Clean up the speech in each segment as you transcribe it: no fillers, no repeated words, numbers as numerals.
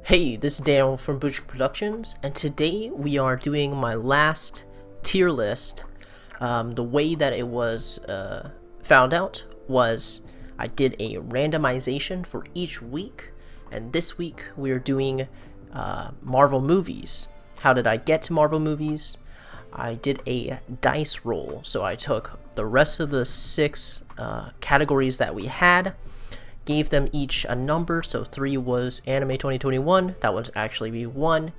Hey, this is Daniel from Boujuke Productions, and today we are doing my last tier list. The way that it was found out was I did a randomization for each week, and this week we are doing Marvel movies. How did I get to Marvel movies? I did a dice roll, so I took the rest of the six categories that we had, gave them each a number. So 3 was anime 2021, that would actually be 1,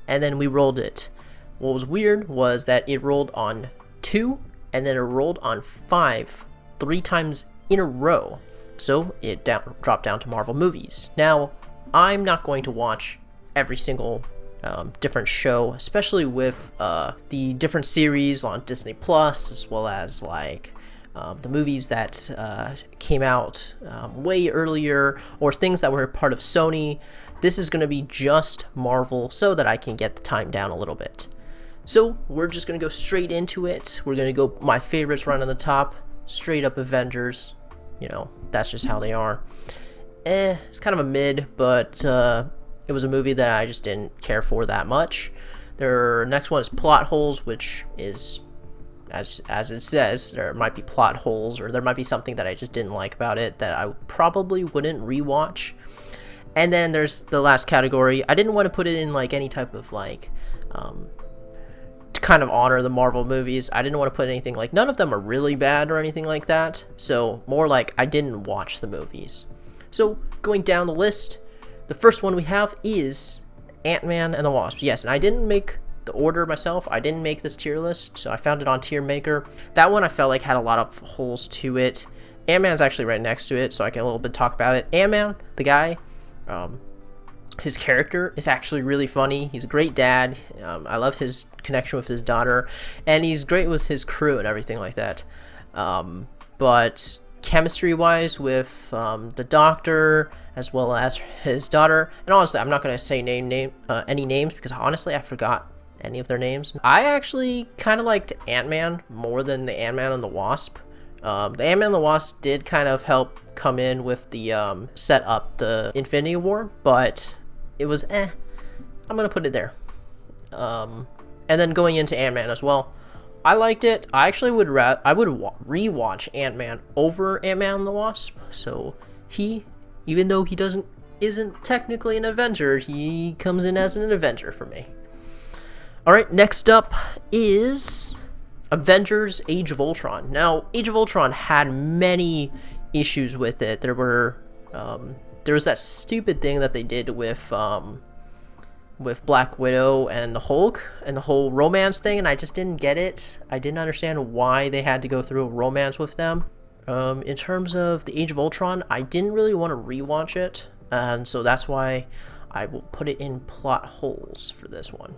and then we rolled it. What was weird was that it rolled on 2 and then it rolled on 5 3 times in a row, so it dropped down to Marvel movies. Now I'm not going to watch every single different show, especially with the different series on Disney Plus, as well as like the movies that came out way earlier, or things that were part of Sony. This is going to be just Marvel so that I can get the time down a little bit. So we're just going to go straight into it. We're going to go my favorites right on the top, straight up Avengers. You know, that's just how they are. It's kind of a mid, but it was a movie that I just didn't care for that much. Their next one is plot holes, which is as it says, there might be plot holes, or there might be something that I just didn't like about it that I probably wouldn't rewatch. And then there's the last category. I didn't want to put it in like any type of like to kind of honor the Marvel movies. I didn't want to put anything like none of them are really bad or anything like that. So more like I didn't watch the movies. So going down the list, the first one we have is Ant-Man and the Wasp. Yes, and I didn't make the order myself. I didn't make this tier list, so I found it on Tier Maker. That one I felt like had a lot of holes to it. Ant-Man's actually right next to it, so I can a little bit talk about it. Ant-Man, the guy, his character is actually really funny. He's a great dad. I love his connection with his daughter, and he's great with his crew and everything like that. But chemistry-wise with the Doctor, as well as his daughter, and honestly, I'm not going to say any names because honestly, I forgot any of their names. I actually kind of liked Ant-Man more than the Ant-Man and the Wasp. The Ant-Man and the Wasp did kind of help come in with the set up the Infinity War, but it was I'm gonna put it there. And then going into Ant-Man as well, I liked it. I actually would rewatch Ant-Man over Ant-Man and the Wasp. So even though he isn't technically an Avenger, he comes in as an Avenger for me. Alright, next up is Avengers Age of Ultron. Now, Age of Ultron had many issues with it. There was that stupid thing that they did with Black Widow and the Hulk and the whole romance thing, and I just didn't get it. I didn't understand why they had to go through a romance with them. In terms of the Age of Ultron, I didn't really want to rewatch it, and so that's why I will put it in plot holes for this one.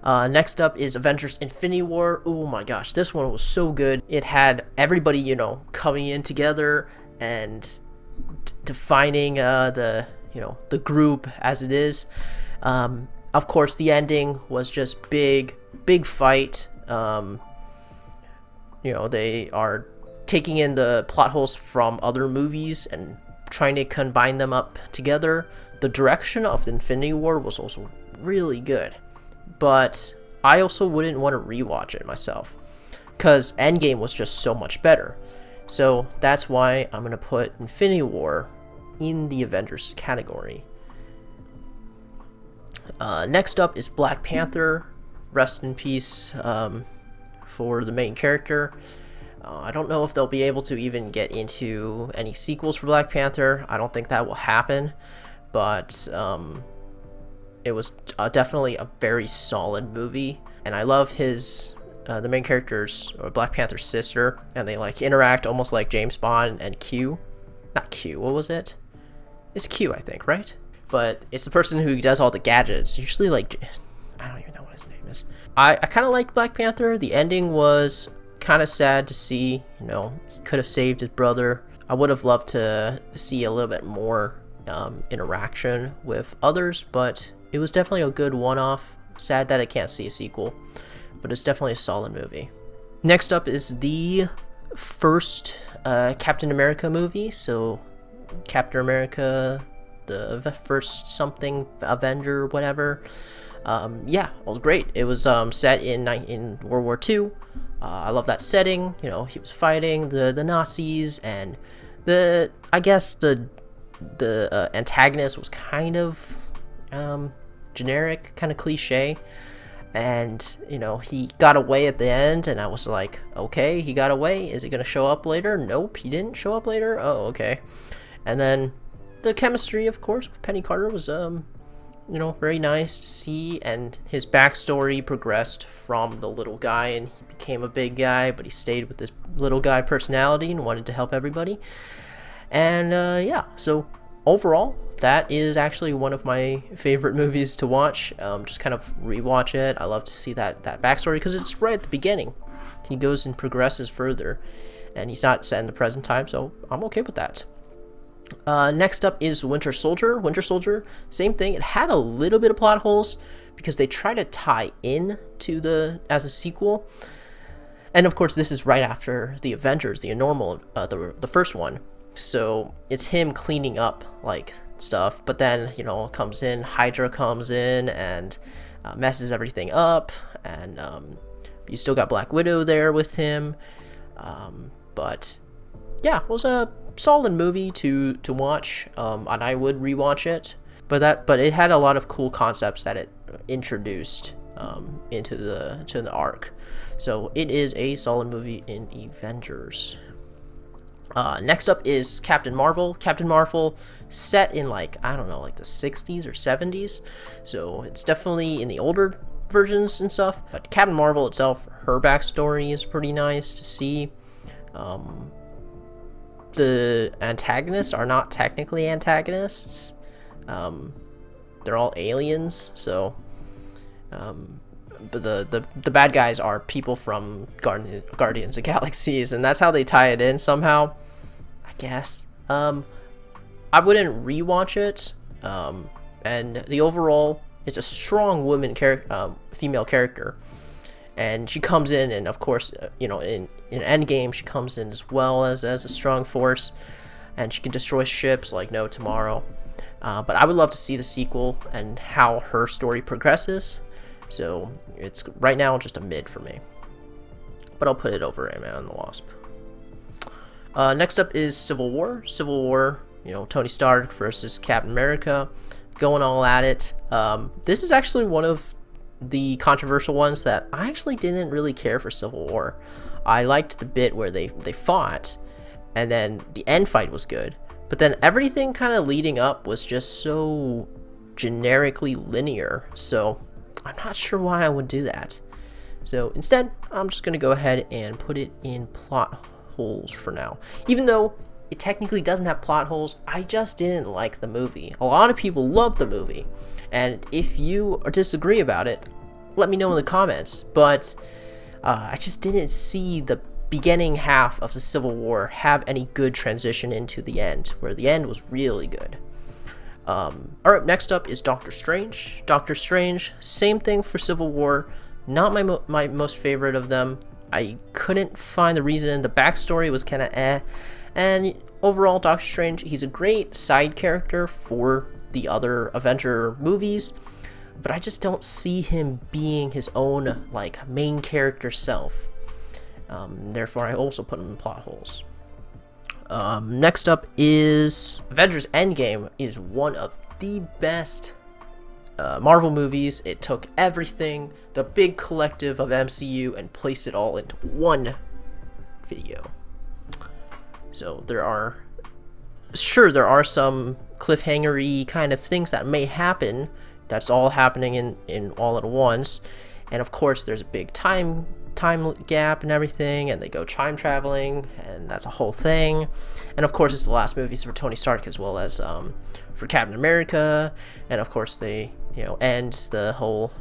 Next up is Avengers Infinity War. Oh my gosh, this one was so good. It had everybody, coming in together and defining the group as it is. Of course, the ending was just big fight. They are taking in the plot holes from other movies and trying to combine them up together. The direction of the Infinity War was also really good, but I also wouldn't want to rewatch it myself because Endgame was just so much better. So that's why I'm going to put Infinity War in the Avengers category. Next up is Black Panther. Rest in peace for the main character. I don't know if they'll be able to even get into any sequels for Black Panther. I don't think that will happen, but it was definitely a very solid movie, and I love the main character's, or Black Panther's sister, and they like interact almost like James Bond and Q. Not Q, what was it? It's Q, I think, right? But it's the person who does all the gadgets. Usually like, I don't even know what his name is. I kind of liked Black Panther. The ending was kind of sad to see. He could have saved his brother. I would have loved to see a little bit more interaction with others, but it was definitely a good one-off. Sad that I can't see a sequel, but it's definitely a solid movie. Next up is the first Captain America movie. So Captain America the first something Avenger, whatever. Yeah, it was great. It was set in World War II. I love that setting. You know, he was fighting the Nazis, and I guess the antagonist was kind of generic, kind of cliche. And, you know, he got away at the end, and I was like, okay, he got away. Is he going to show up later? Nope, he didn't show up later. Oh, okay. And then the chemistry, of course, with Penny Carter was, you know, very nice to see. And his backstory progressed from the little guy, and he became a big guy, but he stayed with this little guy personality and wanted to help everybody. And, yeah, so overall, that is actually one of my favorite movies to watch. Just kind of rewatch it. I love to see that backstory because it's right at the beginning. He goes and progresses further, and he's not set in the present time, so I'm okay with that. Next up is Winter Soldier. Winter Soldier, same thing. It had a little bit of plot holes because they try to tie in to as a sequel. And of course, this is right after the Avengers, the normal, the first one. So it's him cleaning up like stuff, but then, you know, Hydra comes in and messes everything up, and you still got Black Widow there with him. But yeah, it was a solid movie to watch, and I would rewatch it. But it had a lot of cool concepts that it introduced into the arc. So it is a solid movie in Avengers. Next up is Captain Marvel. Captain Marvel, set in like the 60s or 70s, so it's definitely in the older versions and stuff. But Captain Marvel itself, her backstory is pretty nice to see. The antagonists are not technically antagonists. They're all aliens, so but the bad guys are people from Guardians of Galaxies, and that's how they tie it in somehow, I guess. I wouldn't rewatch it, and the overall, it's a strong female character, and she comes in, and of course, you know, in Endgame, she comes in as well as a strong force, and she can destroy ships like no tomorrow. But I would love to see the sequel and how her story progresses. So it's right now just a mid for me, but I'll put it over Ant-Man and the Wasp. Next up is Civil War. Civil War, you know, Tony Stark versus Captain America, going all at it. This is actually one of the controversial ones that I actually didn't really care for Civil War. I liked the bit where they fought, and then the end fight was good, but then everything kind of leading up was just so generically linear. So I'm not sure why I would do that. So instead, I'm just going to go ahead and put it in plot holes for now. Even though it technically doesn't have plot holes, I just didn't like the movie. A lot of people love the movie, and if you disagree about it, let me know in the comments. But I just didn't see the beginning half of the Civil War have any good transition into the end, where the end was really good. Alright, next up is Doctor Strange. Doctor Strange, same thing for Civil War. Not my most favorite of them. I couldn't find the reason. The backstory was kind of eh. And overall, Doctor Strange, he's a great side character for the other Avenger movies, but I just don't see him being his own like main character self. Therefore, I also put him in plot holes. Next up is Avengers Endgame. Is one of the best Marvel movies. It took everything, the big collective of MCU, and placed it all into one video. So there are some cliffhanger-y kind of things that may happen. That's all happening in all at once. And of course, there's a big time gap and everything, and they go time traveling, and that's a whole thing. And of course, it's the last movies for Tony Stark as well as for Captain America. And of course, they end the whole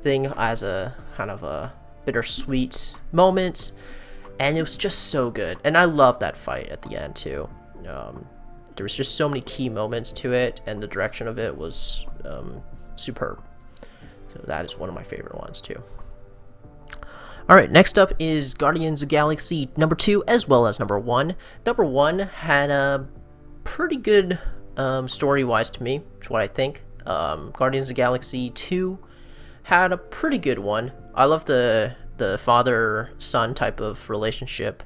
thing as a kind of a bittersweet moment. And it was just so good, and I love that fight at the end too. There was just so many key moments to it, and the direction of it was superb. So that is one of my favorite ones too. Alright, next up is Guardians of Galaxy number 2 as well as number 1. Number 1 had a pretty good story-wise to me, which is what I think. Guardians of the Galaxy 2 had a pretty good one. I love the father-son type of relationship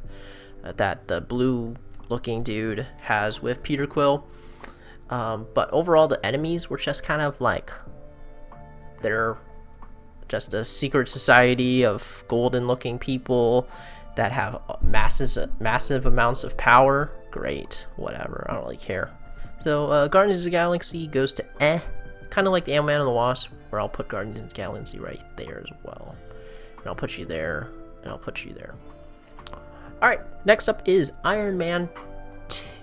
that the blue-looking dude has with Peter Quill. But overall, the enemies were just kind of like, they're just a secret society of golden-looking people that have massive amounts of power. Great, whatever, I don't really care. So Guardians of the Galaxy goes to kind of like the Ant-Man and the Wasp, where I'll put Guardians of the Galaxy right there as well. And I'll put you there, and I'll put you there. Alright, next up is Iron Man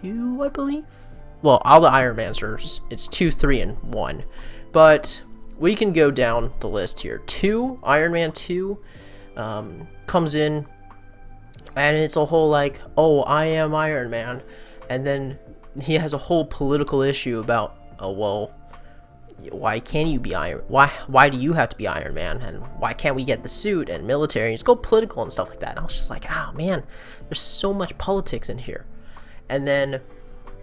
2, I believe? Well, all the Iron Mans are, it's 2, 3, and 1. But we can go down the list here. Iron Man 2 comes in, and it's a whole like, oh, I am Iron Man. And then he has a whole political issue about, oh, well, why can't you be Iron? Why do you have to be Iron Man? And why can't we get the suit and military? Just go political and stuff like that. And I was just like, oh man, there's so much politics in here. And then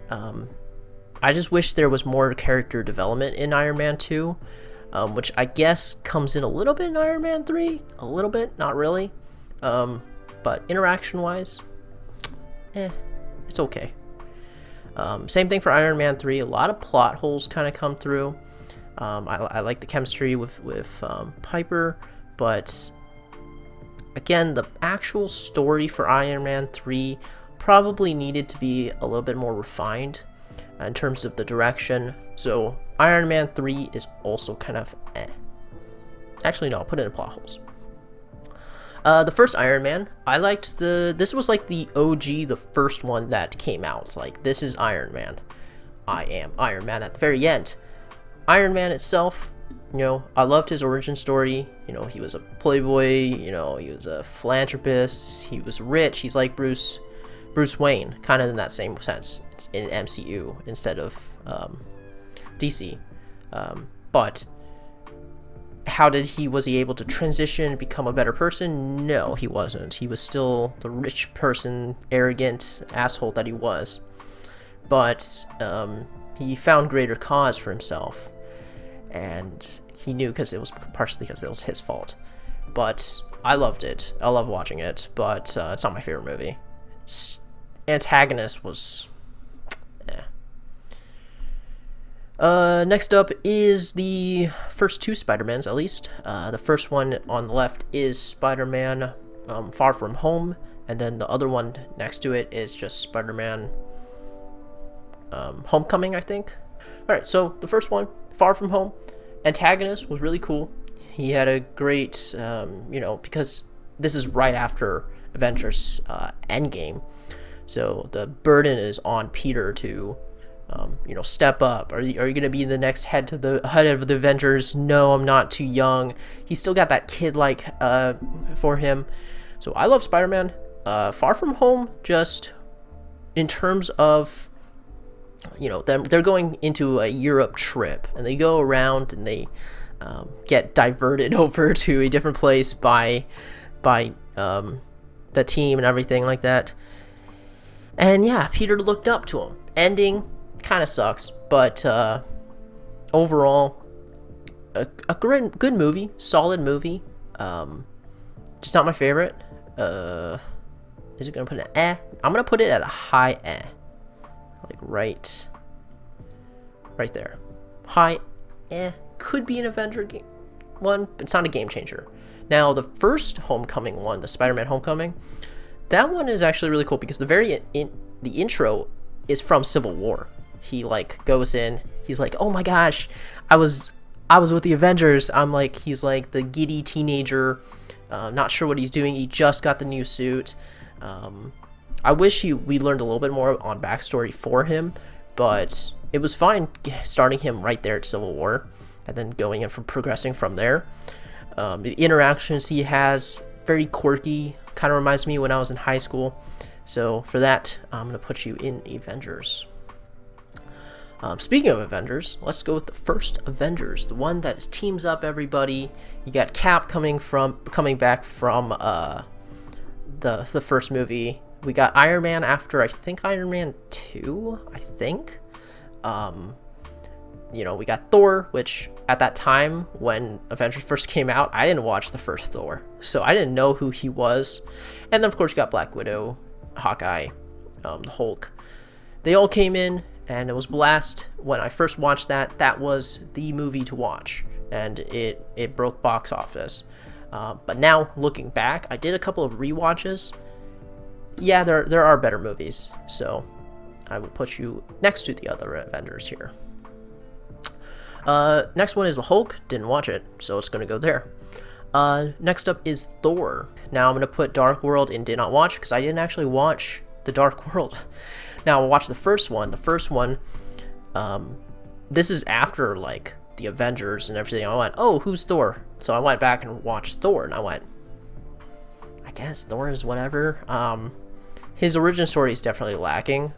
I just wish there was more character development in Iron Man 2, which I guess comes in a little bit in Iron Man 3, a little bit, not really. But interaction wise, it's okay. Same thing for Iron Man 3. A lot of plot holes kind of come through. I like the chemistry with Piper, but again, the actual story for Iron Man 3 probably needed to be a little bit more refined in terms of the direction. So Iron Man 3 is also kind of Actually, no, I'll put it in plot holes. The first Iron Man, I liked this was like the OG, the first one that came out. Like, this is Iron Man. I am Iron Man at the very end. Iron Man itself, you know, I loved his origin story. You know, he was a playboy, you know, he was a philanthropist, he was rich. He's like Bruce Wayne, kind of in that same sense. It's in MCU instead of DC. But how was he able to transition and become a better person? No, he wasn't. He was still the rich person, arrogant asshole that he was. But he found greater cause for himself, and he knew because it was partially because it was his fault. But I loved it. I love watching it, but it's not my favorite movie. Antagonist was next up is the first two Spider-Mans, at least. The first one on the left is Spider-Man Far From Home, and then the other one next to it is just Spider-Man Homecoming, I think. Alright, so the first one, Far From Home, antagonist was really cool. He had a great, you know, because this is right after Avengers Endgame, so the burden is on Peter to you know, step up. Are you going to be the next head of the Avengers? No, I'm not too young. He's still got that kid-like for him. So I love Spider-Man. Far From Home, just in terms of, you know, they're going into a Europe trip, and they go around and they get diverted over to a different place by the team and everything like that. And yeah, Peter looked up to him. Ending kind of sucks, but overall a good movie, solid movie. Just not my favorite. Is it gonna put an I'm gonna put it at a high like right there. High could be an Avenger game one, but it's not a game changer. Now the first Homecoming one, the Spider-Man Homecoming, that one is actually really cool because the intro is from Civil War. He like goes in, he's like, oh my gosh, I was with the Avengers. He's like the giddy teenager, not sure what he's doing. He just got the new suit. I wish we learned a little bit more on backstory for him, but it was fine starting him right there at Civil War and then going in from progressing from there. The interactions he has, very quirky, kind of reminds me when I was in high school. So for that, I'm going to put you in Avengers. Speaking of Avengers, let's go with the first Avengers, the one that teams up everybody. You got Cap coming back from the first movie. We got Iron Man after, I think, Iron Man 2, I think. We got Thor, which at that time when Avengers first came out, I didn't watch the first Thor, so I didn't know who he was. And then of course you got Black Widow, Hawkeye, the Hulk. They all came in, and it was blast. When I first watched that was the movie to watch, and it broke box office. But now looking back, I did a couple of rewatches. Yeah, there are better movies, so I will put you next to the other Avengers here. Next one is the Hulk. Didn't watch it, so it's gonna go there. Next up is Thor. Now I'm gonna put Dark World in did not watch, because I didn't actually watch the Dark World. Now I watched the first one. The first one, this is after like the Avengers and everything. I went, oh, who's Thor? So I went back and watched Thor, and I went, I guess Thor is whatever. His origin story is definitely lacking,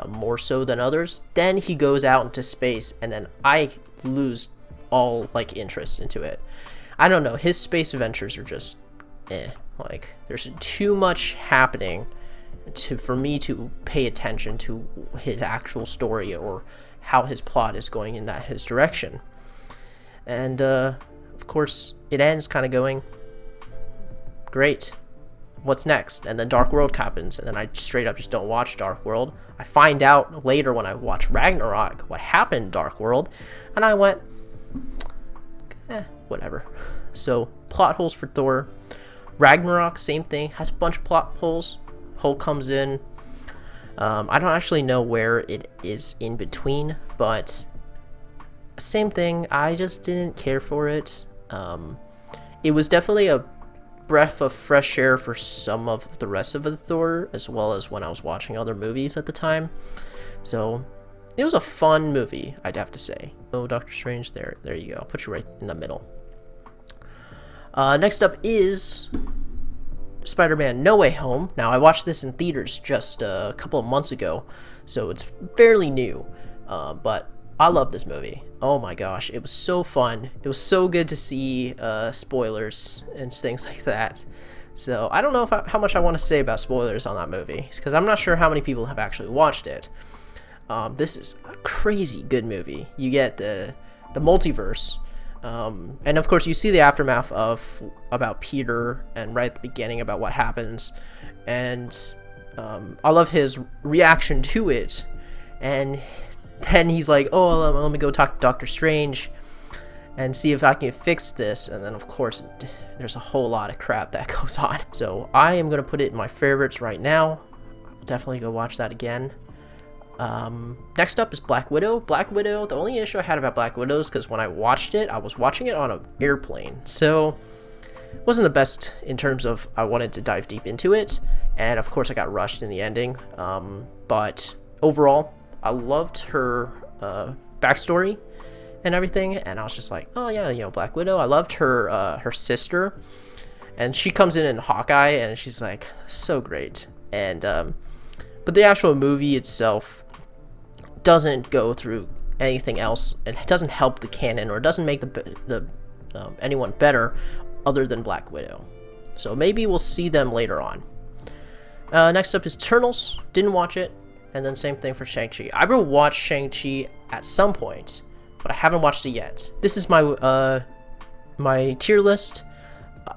more so than others. Then he goes out into space, and then I lose all like interest into it. I don't know, his space adventures are just like there's too much happening for me to pay attention to his actual story or how his plot is going in his direction. And of course it ends kind of going, great, what's next? And then Dark World happens, and then I straight up just don't watch Dark World. I find out later when I watch Ragnarok what happened in Dark World, and I went, whatever. So plot holes for Thor. Ragnarok, same thing, has a bunch of plot holes. Hulk comes in. I don't actually know where it is in between, but same thing, I just didn't care for it. It was definitely a breath of fresh air for some of the rest of the Thor, as well as when I was watching other movies at the time. So it was a fun movie, I'd have to say. Oh, Doctor Strange, there you go. I'll put you right in the middle. Next up is Spiderman No Way Home. Now I watched this in theaters just a couple of months ago, so it's fairly new, but I love this movie. Oh my gosh, it was so fun. It was so good to see spoilers and things like that. So I don't know how much I want to say about spoilers on that movie, because I'm not sure how many people have actually watched it. This is a crazy good movie. You get the multiverse, and of course you see the aftermath of about Peter, and right at the beginning about what happens, and I love his reaction to it. And then he's like, oh, let me go talk to Doctor Strange and see if I can fix this. And then of course there's a whole lot of crap that goes on. So I am going to put it in my favorites right now. I'll definitely go watch that again. Next up is Black Widow. Black Widow, the only issue I had about Black Widow is because when I watched it, I was watching it on an airplane. So it wasn't the best in terms of I wanted to dive deep into it. And of course I got rushed in the ending. But overall, I loved her backstory and everything, and I was just like, oh yeah, Black Widow. I loved her sister, and she comes in Hawkeye, and she's like so great. And but the actual movie itself doesn't go through anything else. It doesn't help the canon, or doesn't make the anyone better other than Black Widow. So maybe we'll see them later on. Next up is Eternals. Didn't watch it. And then same thing for Shang-Chi. I will watch Shang-Chi at some point, but I haven't watched it yet. This is my my tier list.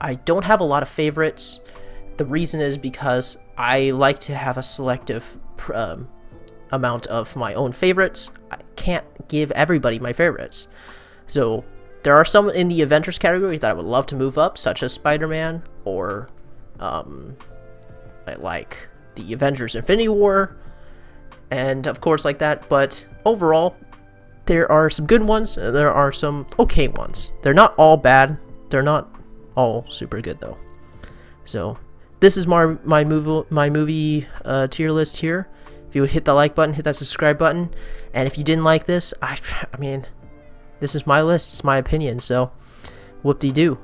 I don't have a lot of favorites. The reason is because I like to have a selective amount of my own favorites. I can't give everybody my favorites. So there are some in the Avengers category that I would love to move up, such as Spider-Man, or like the Avengers Infinity War, and of course like that. But overall, there are some good ones and there are some okay ones. They're not all bad. They're not all super good though. So this is my movie tier list here. If you would hit the like button, hit that subscribe button, and if you didn't like this, I mean, this is my list. It's my opinion. So whoop-de-doo.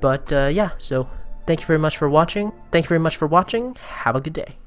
But yeah. So thank you very much for watching. Have a good day.